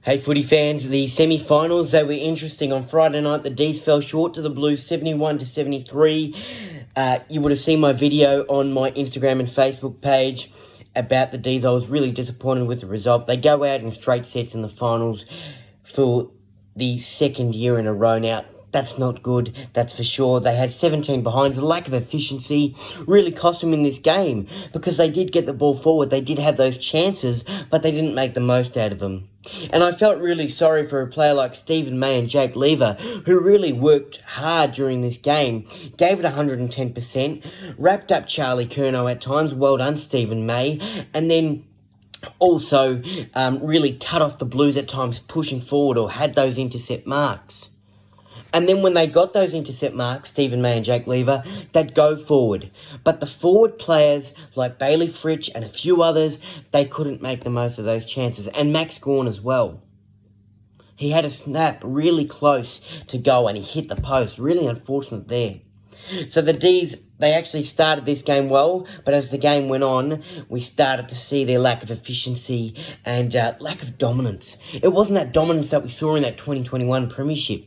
Hey footy fans, the semi-finals, they were interesting. On Friday night, the D's fell short to the Blues 71-73. You would have seen my video on my Instagram and Facebook page about the D's. I was really disappointed with the result. They go out in straight sets in the finals for the second year in a row now. That's not good, that's for sure. They had 17 behinds. The lack of efficiency really cost them in this game because they did get the ball forward. They did have those chances, but they didn't make the most out of them. And I felt really sorry for a player like Stephen May and Jake Lever, who really worked hard during this game, gave it 110%, wrapped up Charlie Curnow at times. Well done, Stephen May. And then also really cut off the Blues at times, pushing forward or had those intercept marks. And then when they got those intercept marks, Stephen May and Jake Lever, they'd go forward. But the forward players like Bailey Fritsch and a few others, they couldn't make the most of those chances. And Max Gawn as well. He had a snap really close to goal and he hit the post. Really unfortunate there. So the D's, they actually started this game well, but as the game went on, we started to see their lack of efficiency and lack of dominance. It wasn't that dominance that we saw in that 2021 Premiership.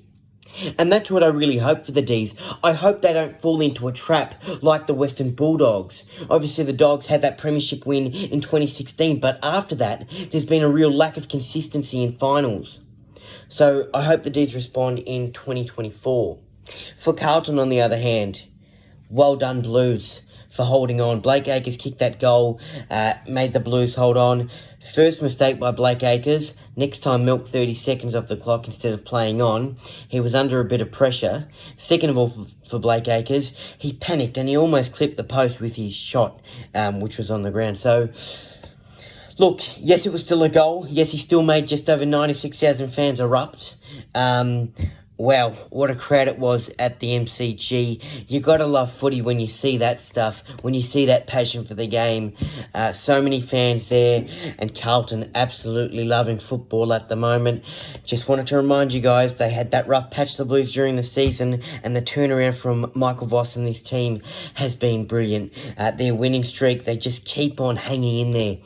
And that's what I really hope for the D's. I hope they don't fall into a trap like the Western Bulldogs. Obviously, the Dogs had that premiership win in 2016, but after that, there's been a real lack of consistency in finals. So I hope the D's respond in 2024. For Carlton, on the other hand, well done, Blues, for holding on. Blake Acres kicked that goal, made the Blues hold on. First mistake by Blake Acres. Next time, milk 30 seconds off the clock instead of playing on. He was under a bit of pressure. Second of all, for Blake Acres, he panicked and he almost clipped the post with his shot, which was on the ground. So, look, yes, it was still a goal. Yes, he still made just over 96,000 fans erupt. Wow, what a crowd it was at the MCG. You got to love footy when you see that stuff, when you see that passion for the game. So many fans there, and Carlton absolutely loving football at the moment. Just wanted to remind you guys, they had that rough patch, the Blues, during the season, and the turnaround from Michael Voss and this team has been brilliant. Their winning streak, they just keep on hanging in there.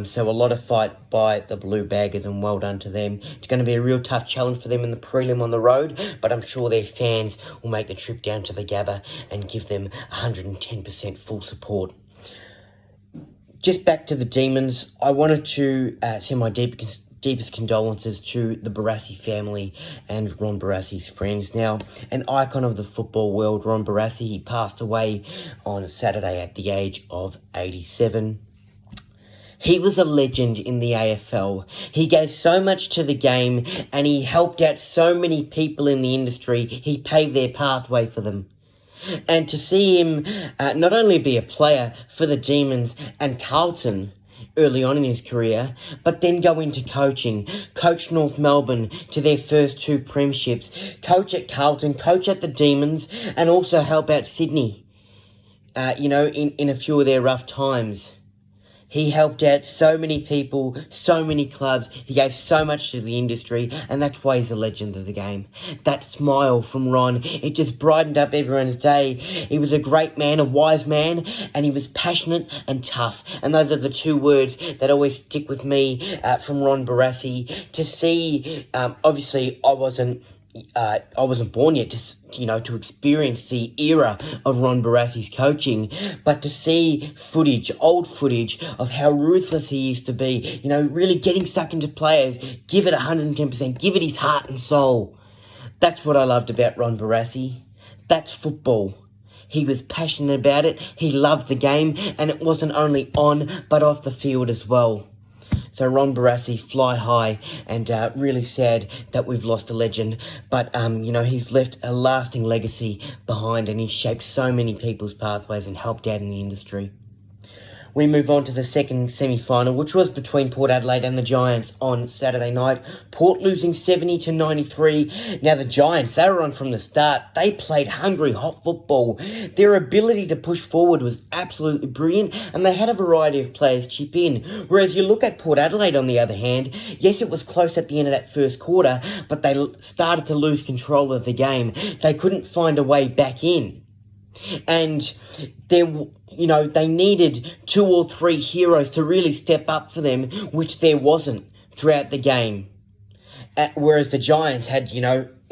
So a lot of fight by the Blue Baggers, and well done to them. It's going to be a real tough challenge for them in the prelim on the road, but I'm sure their fans will make the trip down to the Gabba and give them 110% full support. Just back to the Demons, I wanted to send my deepest condolences to the Barassi family and Ron Barassi's friends. Now, an icon of the football world, Ron Barassi, he passed away on Saturday at the age of 87. He was a legend in the AFL. He gave so much to the game and he helped out so many people in the industry. He paved their pathway for them. And to see him not only be a player for the Demons and Carlton early on in his career, but then go into coaching, coach North Melbourne to their first 2 premierships, coach at Carlton, coach at the Demons, and also help out Sydney, in a few of their rough times. He helped out so many people, so many clubs. He gave so much to the industry, and that's why he's a legend of the game. That smile from Ron, it just brightened up everyone's day. He was a great man, a wise man, and he was passionate and tough. And those are the 2 words that always stick with me from Ron Barassi. To see, obviously, I wasn't born yet to experience the era of Ron Barassi's coaching, but to see old footage of how ruthless he used to be, really getting stuck into players, give it 110%, give it his heart and soul. That's what I loved about Ron Barassi. That's football. He was passionate about it, he loved the game, and it wasn't only on, but off the field as well. So Ron Barassi, fly high, and really sad that we've lost a legend. But, he's left a lasting legacy behind, and he's shaped so many people's pathways and helped out in the industry. We move on to the second semi-final, which was between Port Adelaide and the Giants on Saturday night. Port losing 70-93. Now the Giants, they were on from the start. They played hungry, hot football. Their ability to push forward was absolutely brilliant, and they had a variety of players chip in. Whereas you look at Port Adelaide, on the other hand, yes, it was close at the end of that first quarter, but they started to lose control of the game. They couldn't find a way back in. And they needed 2 or 3 heroes to really step up for them, which there wasn't throughout the game. whereas the Giants had,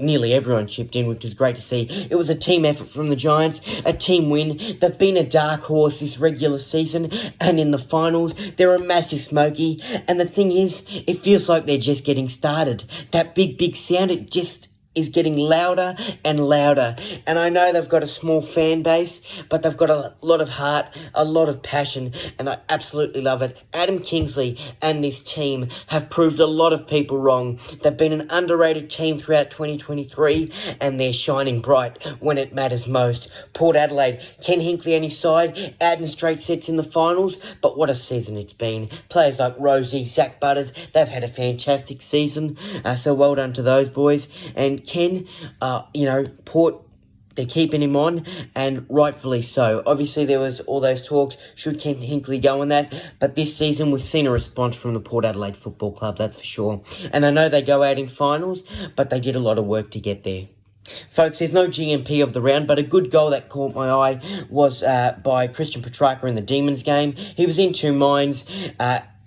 nearly everyone chipped in, which was great to see. It was a team effort from the Giants, a team win. They've been a dark horse this regular season, and in the finals, they're a massive smoky. And the thing is, it feels like they're just getting started. That big sound, it just is getting louder and louder. And I know they've got a small fan base, but they've got a lot of heart, a lot of passion, and I absolutely love it. Adam Kingsley and this team have proved a lot of people wrong. They've been an underrated team throughout 2023, and they're shining bright when it matters most. Port Adelaide, Ken Hinkley and his side out in straight sets in the finals, but what a season it's been. Players like Rosie, Zach Butters, they've had a fantastic season, so well done to those boys. And Ken, Port, they're keeping him on, and rightfully so. Obviously, there was all those talks, should Ken Hinkley go on that? But this season, we've seen a response from the Port Adelaide Football Club, that's for sure. And I know they go out in finals, but they did a lot of work to get there. Folks, there's no GMP of the round, but a good goal that caught my eye was by Christian Petrarca in the Demons game. He was in two minds.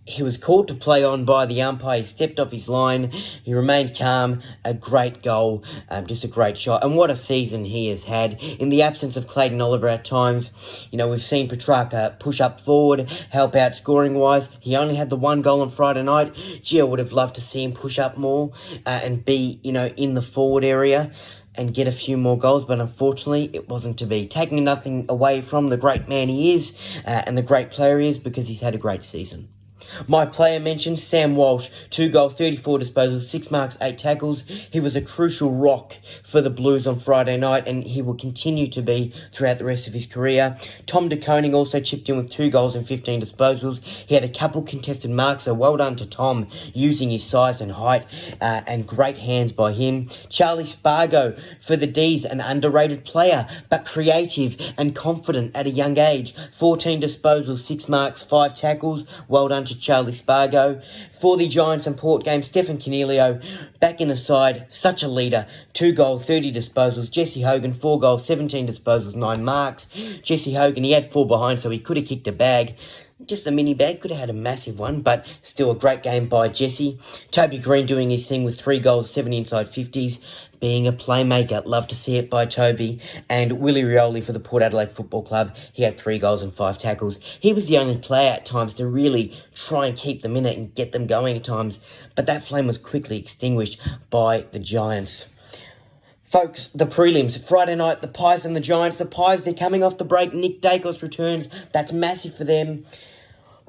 He was called to play on by the umpire. He stepped off his line. He remained calm. A great goal. Just a great shot. And what a season he has had. In the absence of Clayton Oliver at times, we've seen Petrarca push up forward, help out scoring-wise. He only had the one goal on Friday night. Gee, I would have loved to see him push up more and be, in the forward area and get a few more goals, but unfortunately it wasn't to be. Taking nothing away from the great man he is and the great player he is, because he's had a great season. My player mentioned Sam Walsh, 2 goals, 34 disposals, 6 marks, 8 tackles. He was a crucial rock for the Blues on Friday night, and he will continue to be throughout the rest of his career. Tom De Koning also chipped in with 2 goals and 15 disposals. He had a couple contested marks, so well done to Tom, using his size and height, and great hands by him. Charlie Spargo for the D's, an underrated player, but creative and confident at a young age. 14 disposals, 6 marks, 5 tackles. Well done to Charlie Spargo. For the Giants and Port game, Stephen Canelio back in the side, such a leader. 2 goals, 30 disposals. Jesse Hogan, 4 goals, 17 disposals, 9 marks. Jesse Hogan, he had 4 behind, so he could have kicked a bag. Just a mini bag, could have had a massive one, but still a great game by Jesse. Toby Green doing his thing with 3 goals, 7 inside 50s. Being a playmaker, love to see it by Toby. And Willie Rioli for the Port Adelaide Football Club, he had 3 goals and 5 tackles. He was the only player at times to really try and keep them in it and get them going at times, but that flame was quickly extinguished by the Giants. Folks, the prelims, Friday night, the Pies and the Giants. The Pies, they're coming off the break. Nick Dacos returns. That's massive for them.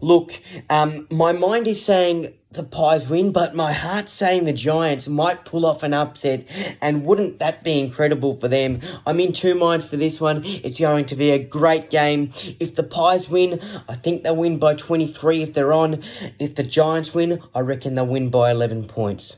Look, my mind is saying the Pies win, but my heart's saying the Giants might pull off an upset, and wouldn't that be incredible for them? I'm in two minds for this one. It's going to be a great game. If the Pies win, I think they'll win by 23 if they're on. If the Giants win, I reckon they'll win by 11 points.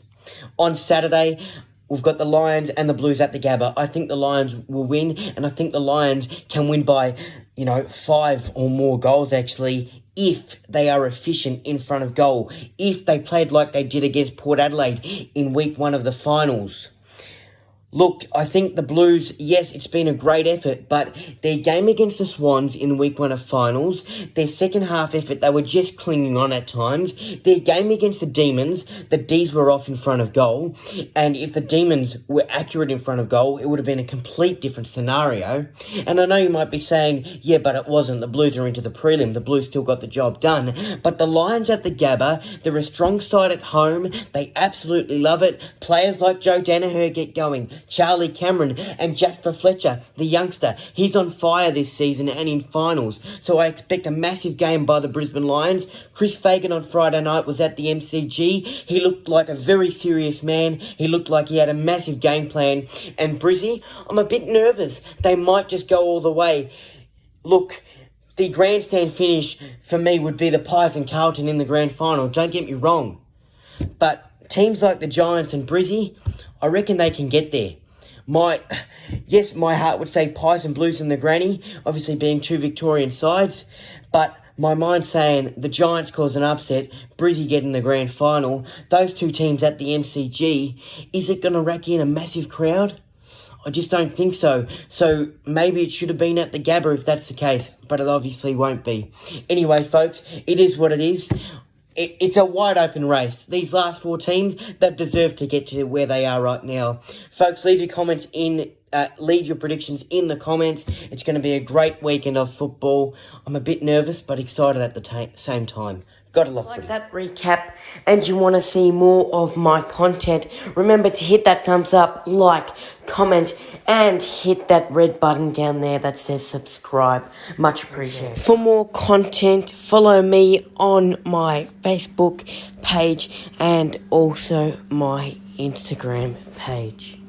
On Saturday, we've got the Lions and the Blues at the Gabba. I think the Lions will win, and I think the Lions can win by, 5 or more goals, actually, if they are efficient in front of goal, if they played like they did against Port Adelaide in week 1 of the finals. Look, I think the Blues, yes, it's been a great effort, but their game against the Swans in week 1 of finals, their second half effort, they were just clinging on at times. Their game against the Demons, the Ds were off in front of goal, and if the Demons were accurate in front of goal, it would have been a complete different scenario. And I know you might be saying, yeah, but it wasn't. The Blues are into the prelim. The Blues still got the job done. But the Lions at the Gabba, they're a strong side at home. They absolutely love it. Players like Joe Danaher get going. Charlie Cameron and Jasper Fletcher, the youngster, he's on fire this season and in finals, so I expect a massive game by the Brisbane Lions. Chris Fagan on Friday night was at the MCG. He looked like a very serious man. He looked like he had a massive game plan. And Brizzy, I'm a bit nervous. They might just go all the way. Look, the grandstand finish for me would be the Pies and Carlton in the grand final. Don't get me wrong. But teams like the Giants and Brizzy, I reckon they can get there. My heart would say Pies and Blues in the granny, obviously being two Victorian sides, but my mind's saying the Giants cause an upset, Brizzy get in the grand final, those two teams at the MCG, is it going to rack in a massive crowd? I just don't think so. So maybe it should have been at the Gabba if that's the case, but it obviously won't be. Anyway, folks, it is what it is. It's a wide open race. These last 4 teams, they've deserved to get to where they are right now. Folks, leave your comments in. Leave your predictions in the comments. It's going to be a great weekend of football. I'm a bit nervous, but excited at the same time. Gotta love footy. That recap, and you want to see more of my content, remember to hit that thumbs up, like, comment, and hit that red button down there that says subscribe. Much appreciated. For more content, follow me on my Facebook page and also my Instagram page.